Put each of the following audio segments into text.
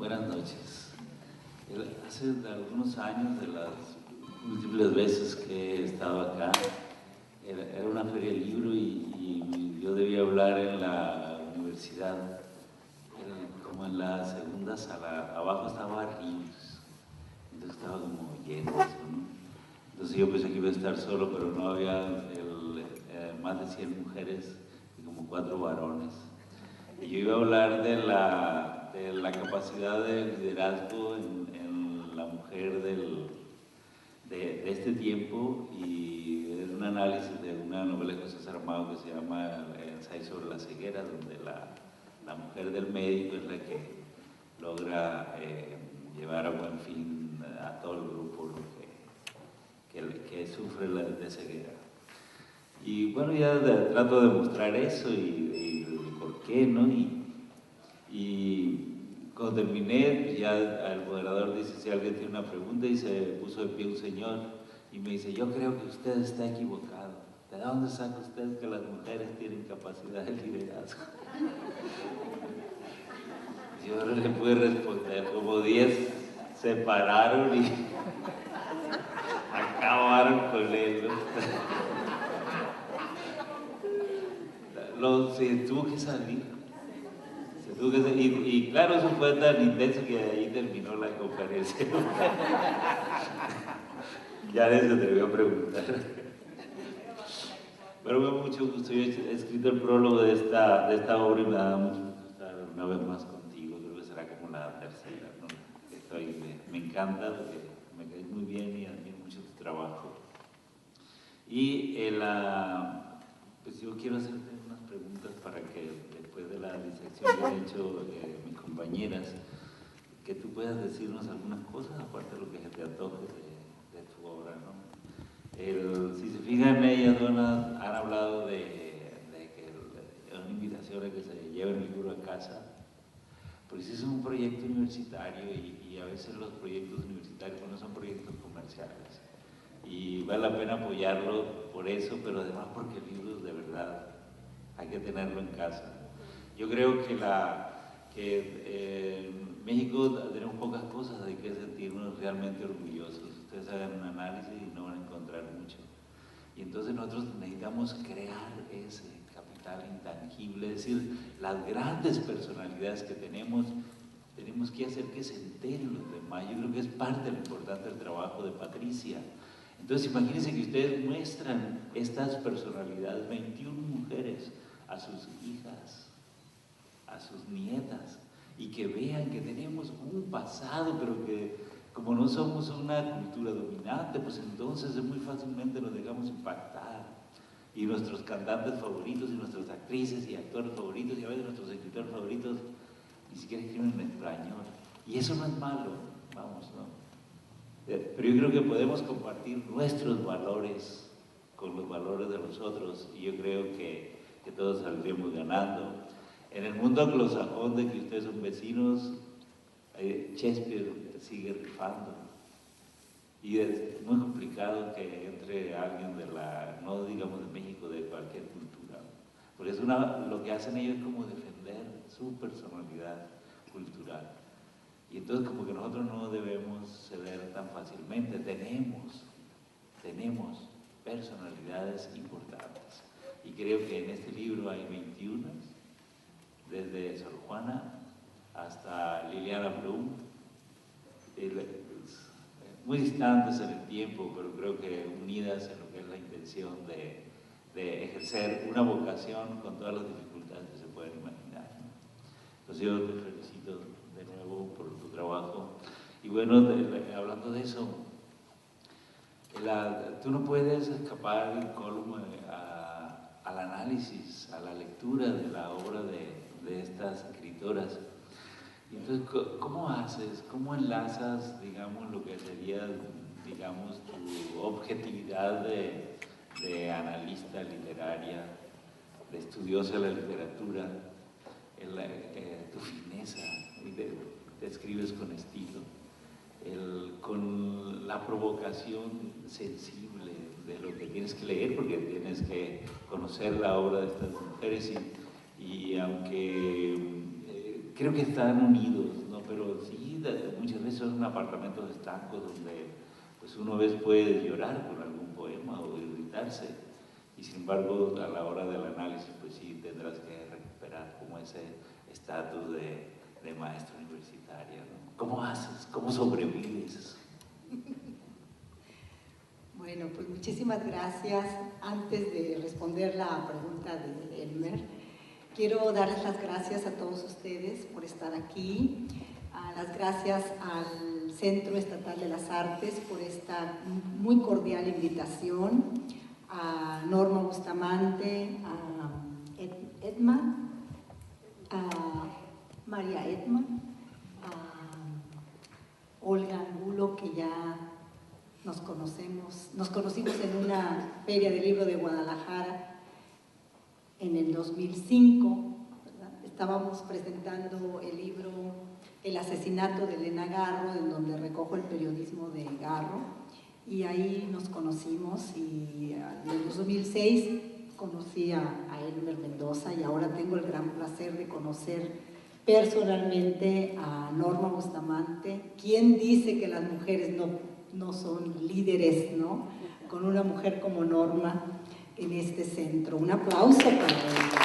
Buenas noches. Hace algunos años, de las múltiples veces que he estado acá, era una feria del libro y yo debía hablar en la universidad, como en la segunda sala. Abajo estaba Ríos, entonces estaba como lleno, ¿no? Entonces yo pensé que iba a estar solo, pero no, había más de 100 mujeres y como 4 varones. Y yo iba a hablar de la capacidad de liderazgo en la mujer de este tiempo, y es un análisis de una novela de José Saramago que se llama El ensayo sobre la ceguera, donde la mujer del médico es la que logra llevar a buen fin a todo el grupo que sufre de ceguera. Y bueno, ya trato de mostrar eso y por qué, ¿no? Y cuando terminé, ya el moderador dice si alguien tiene una pregunta, y se puso de pie un señor y me dice: yo creo que usted está equivocado. ¿De dónde saca usted que las mujeres tienen capacidad de liderazgo? Yo no le pude responder, como 10 se pararon y acabaron con él, ¿no? Se tuvo que salir. Y claro, eso fue tan intenso que ahí terminó la conferencia. Ya nadie se atrevió a preguntar. Pero me da mucho gusto. Yo he escrito el prólogo de esta obra y me da mucho gusto estar una vez más contigo. Creo que será como la tercera, ¿no? Me encanta porque me caes muy bien y admiro mucho tu trabajo. Y pues yo quiero hacerte unas preguntas para que después de la disección que han hecho mis compañeras, que tú puedas decirnos algunas cosas aparte de lo que se te antoje de tu obra, ¿no? Si se fijan, ellas han hablado de que es una invitación a que se lleven el libro a casa, porque si es un proyecto universitario y a veces los proyectos universitarios no son proyectos comerciales. Y vale la pena apoyarlo por eso, pero además porque el libro es de verdad, hay que tenerlo en casa. Yo creo que en México tenemos pocas cosas de que sentirnos realmente orgullosos. Ustedes hagan un análisis y no van a encontrar mucho. Y entonces nosotros necesitamos crear ese capital intangible, es decir, las grandes personalidades que tenemos que hacer que se enteren los demás. Yo creo que es parte de lo importante del trabajo de Patricia. Entonces imagínense que ustedes muestran estas personalidades, 21 mujeres, a sus hijas, a sus nietas, y que vean que tenemos un pasado, pero que como no somos una cultura dominante, pues entonces muy fácilmente nos dejamos impactar. Y nuestros cantantes favoritos, y nuestras actrices y actores favoritos, y a veces nuestros escritores favoritos, ni siquiera escriben en español. Y eso no es malo, vamos, ¿no? Pero yo creo que podemos compartir nuestros valores con los valores de los otros, y yo creo que todos saldremos ganando. En el mundo anglosajón de que ustedes son vecinos, Shakespeare sigue rifando, y es muy complicado que entre alguien no digamos de México, de cualquier cultura, porque lo que hacen ellos es como defender su personalidad cultural. Y entonces como que nosotros no debemos ceder tan fácilmente. Tenemos personalidades importantes. Y creo que en este libro hay 21, desde Sor Juana hasta Liliana Blum, muy distantes en el tiempo, pero creo que unidas en lo que es la intención de ejercer una vocación con todas las dificultades que se pueden imaginar. Entonces yo te felicito de nuevo por tu trabajo. Y bueno, hablando de eso, tú no puedes escapar incólume al análisis, a la lectura de la obra de estas escritoras. Y entonces, ¿cómo haces, cómo enlazas, digamos, lo que sería, digamos, tu objetividad de analista literaria, de estudiosa de la literatura, tu fineza, te escribes con estilo, con la provocación sensible de lo que tienes que leer, porque tienes que conocer la obra de estas mujeres, y aunque creo que están unidos, ¿no? Pero sí muchas veces son apartamentos estancos donde pues uno a veces puede llorar con algún poema o irritarse, y sin embargo a la hora del análisis pues sí tendrás que recuperar como ese estatus de maestra universitaria, ¿no? ¿Cómo haces? ¿Cómo sobrevives? Bueno, pues muchísimas gracias. Antes de responder la pregunta de Elmer, quiero darles las gracias a todos ustedes por estar aquí, las gracias al Centro Estatal de las Artes por esta muy cordial invitación, a Norma Bustamante, a Edma, a María Edma, a Olga Angulo, que ya nos conocimos en una feria del libro de Guadalajara en el 2005, ¿verdad? Estábamos presentando el libro El asesinato de Elena Garro, en donde recojo el periodismo de Garro, y ahí nos conocimos, y en el 2006 conocí a Elmer Mendoza, y ahora tengo el gran placer de conocer personalmente a Norma Bustamante. ¿Quién dice que las mujeres no son líderes, ¿no? Con una mujer como Norma en este centro. Un aplauso para ella.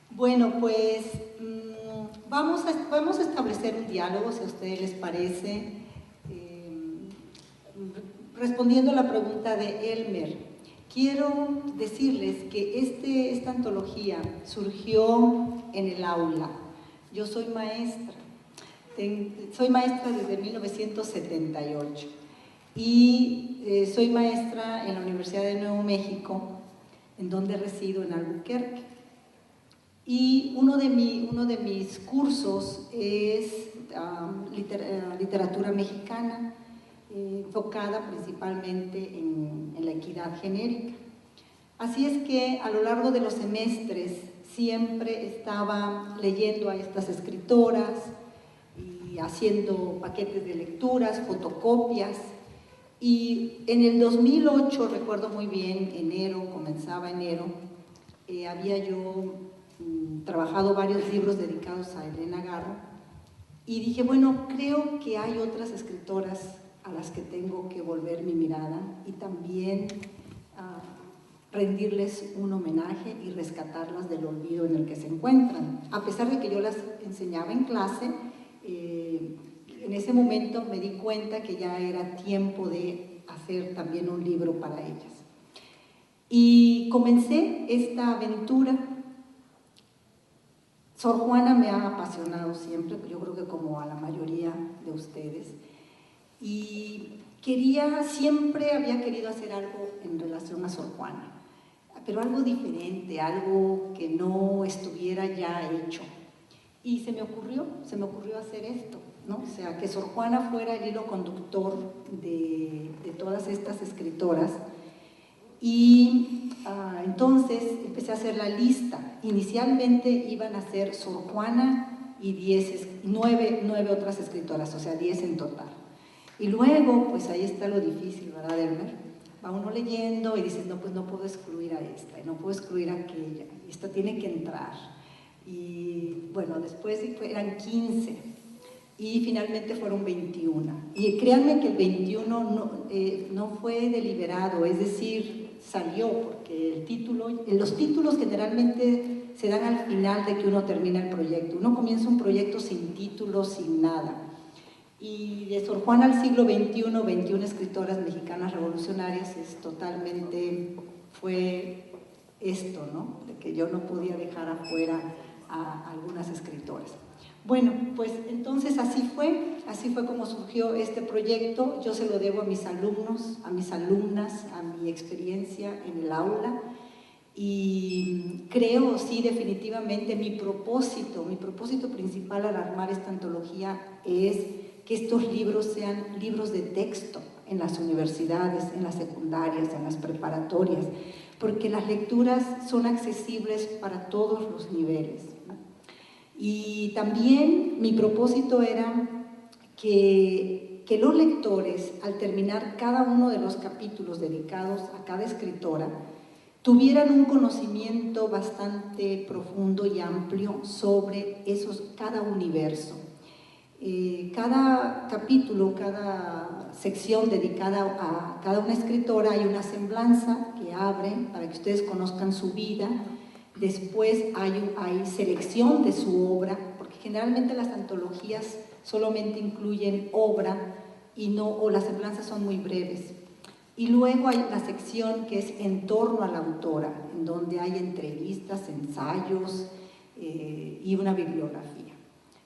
Bueno, pues vamos a establecer un diálogo, si a ustedes les parece, respondiendo a la pregunta de Elmer. Quiero decirles que esta antología surgió en el aula. Yo soy maestra desde 1978 y soy maestra en la Universidad de Nuevo México, en donde resido en Albuquerque. Y uno de mis cursos es literatura mexicana, enfocada principalmente en la equidad genérica. Así es que a lo largo de los semestres siempre estaba leyendo a estas escritoras y haciendo paquetes de lecturas, fotocopias, y en el 2008, recuerdo muy bien, comenzaba enero, había yo trabajado varios libros dedicados a Elena Garro, y dije, bueno, creo que hay otras escritoras a las que tengo que volver mi mirada y también rendirles un homenaje y rescatarlas del olvido en el que se encuentran. A pesar de que yo las enseñaba en clase, en ese momento me di cuenta que ya era tiempo de hacer también un libro para ellas. Y comencé esta aventura. Sor Juana me ha apasionado siempre, yo creo que como a la mayoría de ustedes. Y siempre había querido hacer algo en relación a Sor Juana, pero algo diferente, algo que no estuviera ya hecho. Y se me ocurrió hacer esto, ¿no? O sea, que Sor Juana fuera el hilo conductor de todas estas escritoras. Y entonces empecé a hacer la lista. Inicialmente iban a ser Sor Juana y 9 otras escritoras, o sea, 10 en total. Y luego, pues ahí está lo difícil, ¿verdad, Elmer? Va uno leyendo y dice, no, pues no puedo excluir a esta, y no puedo excluir a aquella, y esta tiene que entrar. Y bueno, después eran 15, y finalmente fueron 21. Y créanme que el 21 no fue deliberado, es decir, salió, porque los títulos generalmente se dan al final de que uno termina el proyecto. Uno comienza un proyecto sin título, sin nada. Y de Sor Juana al siglo XXI, 21 escritoras mexicanas revolucionarias, fue esto, ¿no? De que yo no podía dejar afuera a algunas escritoras. Bueno, pues entonces así fue como surgió este proyecto. Yo se lo debo a mis alumnos, a mis alumnas, a mi experiencia en el aula, y creo, sí, definitivamente mi propósito principal al armar esta antología es que estos libros sean libros de texto en las universidades, en las secundarias, en las preparatorias, porque las lecturas son accesibles para todos los niveles. Y también mi propósito era que los lectores, al terminar cada uno de los capítulos dedicados a cada escritora, tuvieran un conocimiento bastante profundo y amplio sobre cada universo. Cada capítulo, cada sección dedicada a cada una escritora, hay una semblanza que abre para que ustedes conozcan su vida. Después hay selección de su obra, porque generalmente las antologías solamente incluyen obra o las semblanzas son muy breves. Y luego hay una sección que es en torno a la autora, en donde hay entrevistas, ensayos y una bibliografía.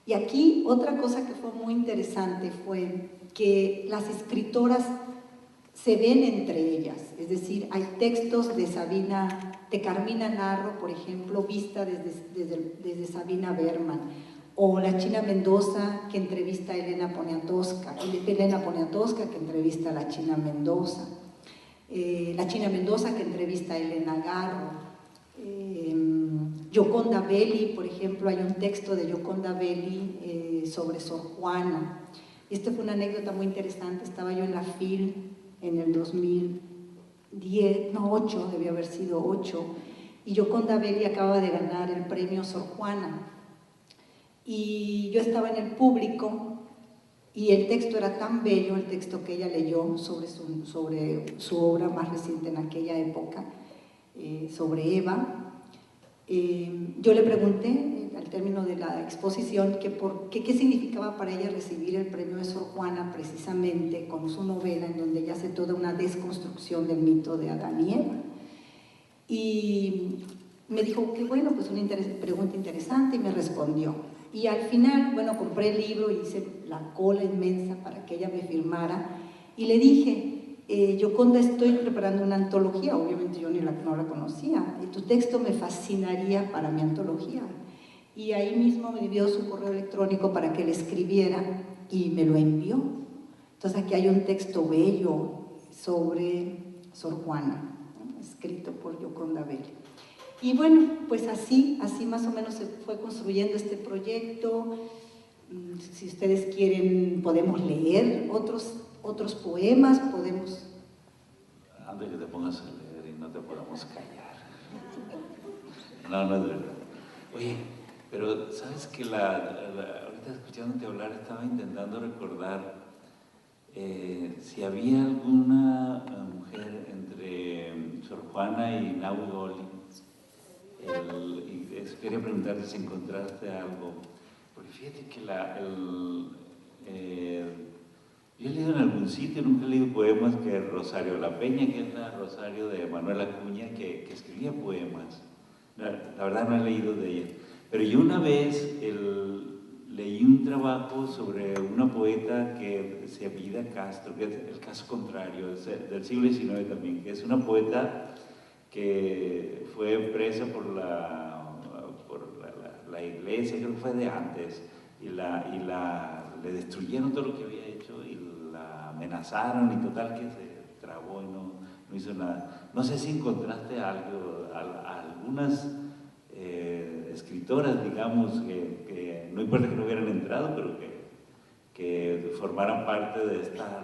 Y aquí otra cosa que fue muy interesante fue que las escritoras se ven entre ellas, es decir, hay textos de Carmina Narro, por ejemplo, vista desde Sabina Berman, o la China Mendoza que entrevista a Elena Poniatowska que entrevista a la China Mendoza, la China Mendoza que entrevista a Elena Garro, Gioconda Belli, por ejemplo, hay un texto de Gioconda Belli sobre Sor Juana. Esta fue una anécdota muy interesante, estaba yo en la FIL en el 2010, no, 8, debió haber sido 8, y Gioconda Belli acaba de ganar el premio Sor Juana. Y yo estaba en el público y el texto era tan bello, el texto que ella leyó sobre su obra más reciente en aquella época, sobre Eva. Yo le pregunté al término de la exposición qué significaba para ella recibir el premio de Sor Juana precisamente con su novela en donde ella hace toda una desconstrucción del mito de Adán y Eva. Y me dijo que bueno, pues una pregunta interesante y me respondió. Y al final, bueno, compré el libro y hice la cola inmensa para que ella me firmara y le dije, Gioconda, estoy preparando una antología, obviamente yo no la conocía, y tu texto me fascinaría para mi antología. Y ahí mismo me dio su correo electrónico para que le escribiera y me lo envió. Entonces aquí hay un texto bello sobre Sor Juana, ¿no? Escrito por Gioconda Belli. Y bueno, pues así más o menos se fue construyendo este proyecto. Si ustedes quieren, podemos leer otros poemas, podemos... Antes que te pongas a leer y no te podamos callar. No es verdad. Oye, pero ¿sabes que ahorita escuchándote hablar estaba intentando recordar si había alguna mujer entre Sor Juana y Nahui Olin? Quería preguntarte si encontraste algo, porque fíjate que yo he leído en algún sitio, nunca he leído poemas, que Rosario La Peña, que es la Rosario de Manuel Acuña, que escribía poemas. La verdad no he leído de ella, pero yo una vez leí un trabajo sobre una poeta que se apellida Castro, que es el caso contrario, del siglo XIX también, que es una poeta que fue presa por la iglesia, creo que fue de antes, y le destruyeron todo lo que había hecho y la amenazaron y total que se trabó y no hizo nada. No sé si encontraste algunas escritoras, digamos, que no importa que no hubieran entrado, pero que formaran parte de esta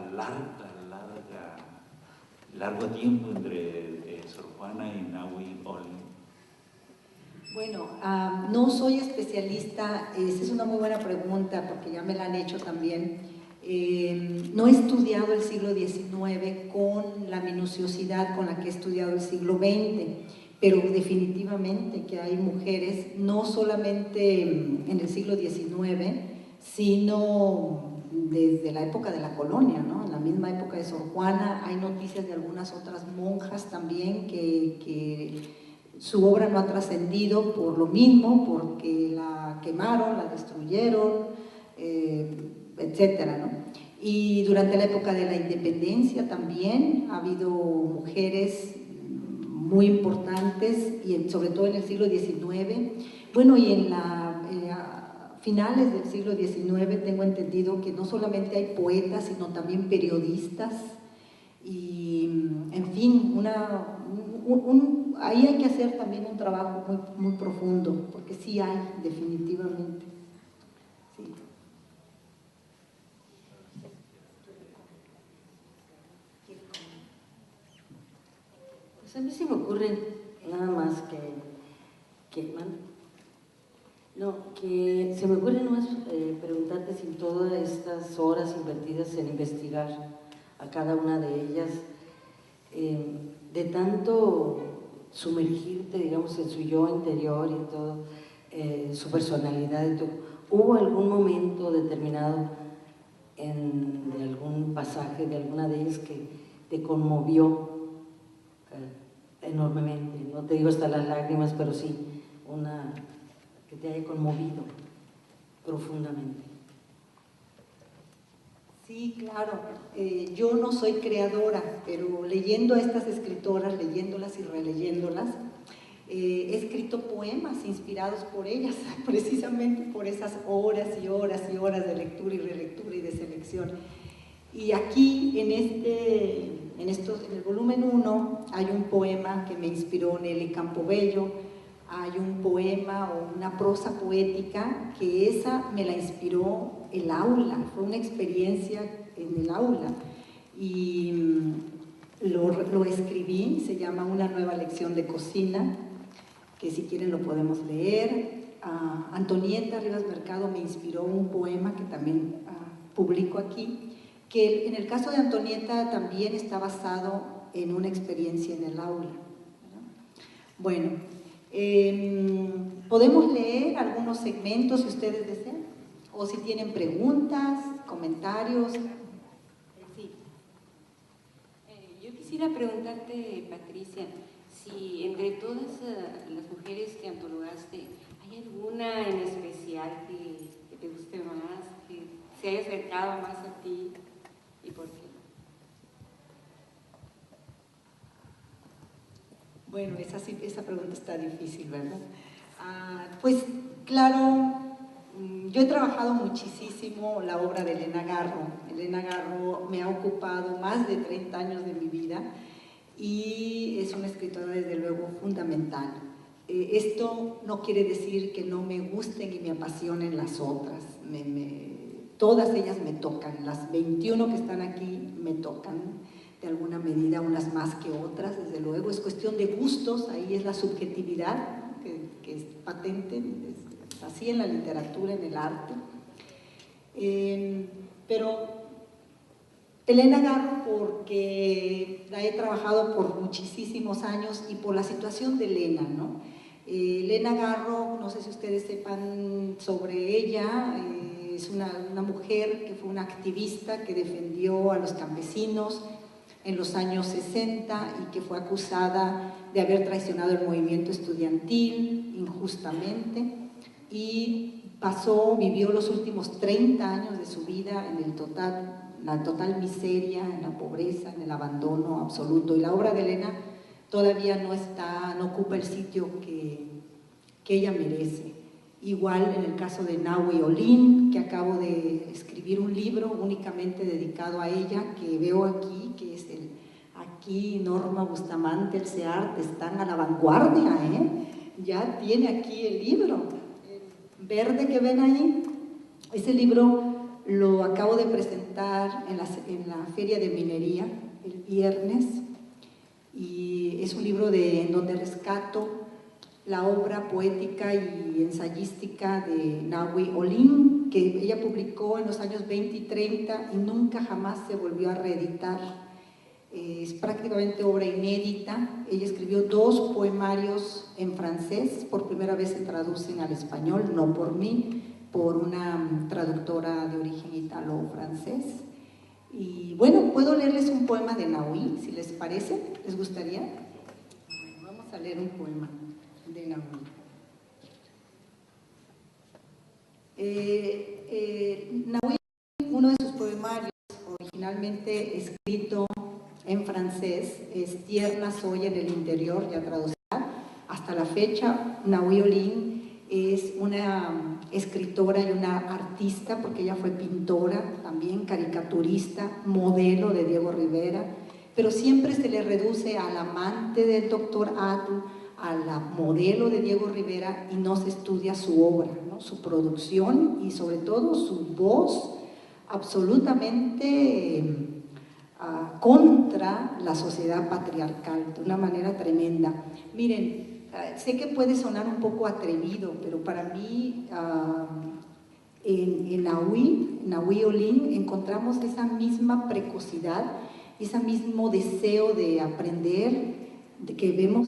largo tiempo entre Sor Juana y Nahui Olin. Bueno, no soy especialista, esa es una muy buena pregunta porque ya me la han hecho también. No he estudiado el siglo XIX con la minuciosidad con la que he estudiado el siglo XX, pero definitivamente que hay mujeres, no solamente en el siglo XIX, sino desde la época de la colonia, ¿no? En la misma época de Sor Juana hay noticias de algunas otras monjas también que su obra no ha trascendido por lo mismo, porque la quemaron, la destruyeron, etcétera, ¿no? Y durante la época de la independencia también ha habido mujeres muy importantes, y sobre todo en el siglo XIX. Bueno, y a finales del siglo XIX tengo entendido que no solamente hay poetas, sino también periodistas, y en fin, ahí hay que hacer también un trabajo muy profundo, porque sí hay, definitivamente. Sí. Pues a mí se me ocurren nada más que se me ocurre nomás preguntarte si en todas estas horas invertidas en investigar a cada una de ellas, de tanto sumergirte, digamos, en su yo interior y todo, su personalidad y todo, ¿hubo algún momento determinado de algún pasaje de alguna de ellas que te conmovió enormemente? No te digo hasta las lágrimas, pero sí una que te haya conmovido profundamente. Sí, claro. Yo no soy creadora, pero leyendo a estas escritoras, leyéndolas y releyéndolas, he escrito poemas inspirados por ellas, precisamente por esas horas y horas y horas de lectura y relectura y de selección. Y aquí, en el volumen 1, hay un poema que me inspiró Nelly Campobello, hay un poema o una prosa poética que esa me la inspiró el aula, fue una experiencia en el aula. Y lo escribí, se llama Una nueva lección de cocina, que si quieren lo podemos leer. Antonieta Rivas Mercado me inspiró un poema que también publico aquí, que en el caso de Antonieta también está basado en una experiencia en el aula. Bueno, podemos leer algunos segmentos si ustedes desean, o si tienen preguntas, comentarios. Sí. Yo quisiera preguntarte, Patricia, si entre todas las mujeres que antologaste, ¿hay alguna en especial que te guste más, que se haya acercado más a ti y por qué? Bueno, esa pregunta está difícil, ¿verdad? Pues claro, yo he trabajado muchísimo la obra de Elena Garro. Elena Garro me ha ocupado más de 30 años de mi vida y es una escritora desde luego fundamental. Esto no quiere decir que no me gusten y me apasionen las otras. Todas ellas me tocan, las 21 que están aquí me tocan de alguna medida, unas más que otras, desde luego. Es cuestión de gustos, ahí es la subjetividad, ¿no? que es patente, es así en la literatura, en el arte. Pero Elena Garro, porque la he trabajado por muchísimos años y por la situación de Elena, ¿no? Elena Garro, no sé si ustedes sepan sobre ella, es una mujer que fue una activista que defendió a los campesinos en los años 60 y que fue acusada de haber traicionado el movimiento estudiantil injustamente y vivió los últimos 30 años de su vida en la total miseria, en la pobreza, en el abandono absoluto. Y la obra de Elena todavía no ocupa el sitio que ella merece. Igual en el caso de Nahui Olin, que acabo de escribir un libro únicamente dedicado a ella, que veo aquí, que es aquí Norma Bustamante, el CEART, están a la vanguardia, ya tiene aquí el libro, el verde que ven ahí. Ese libro lo acabo de presentar en la Feria de Minería el viernes, y es un libro en donde rescato la obra poética y ensayística de Nahui Olin, que ella publicó en los años 20 y 30 y nunca jamás se volvió a reeditar. Es prácticamente obra inédita. Ella escribió 2 poemarios en francés, por primera vez se traducen al español, no por mí, por una traductora de origen italo-francés. Y bueno, puedo leerles un poema de Nahui, si les parece, ¿les gustaría? Bueno, vamos a leer un poema de Nahui. Nahui, uno de sus poemarios, originalmente escrito en francés, es Tierna soy en el interior, ya traducida. Hasta la fecha, Nahui Olin es una escritora y una artista, porque ella fue pintora, también caricaturista, modelo de Diego Rivera, pero siempre se le reduce al amante del doctor Atl, a la modelo de Diego Rivera, y no se estudia su obra, ¿no? Su producción y sobre todo su voz absolutamente contra la sociedad patriarcal de una manera tremenda. Miren, sé que puede sonar un poco atrevido, pero para mí en Nahui Olin encontramos esa misma precocidad, ese mismo deseo de aprender, de que vemos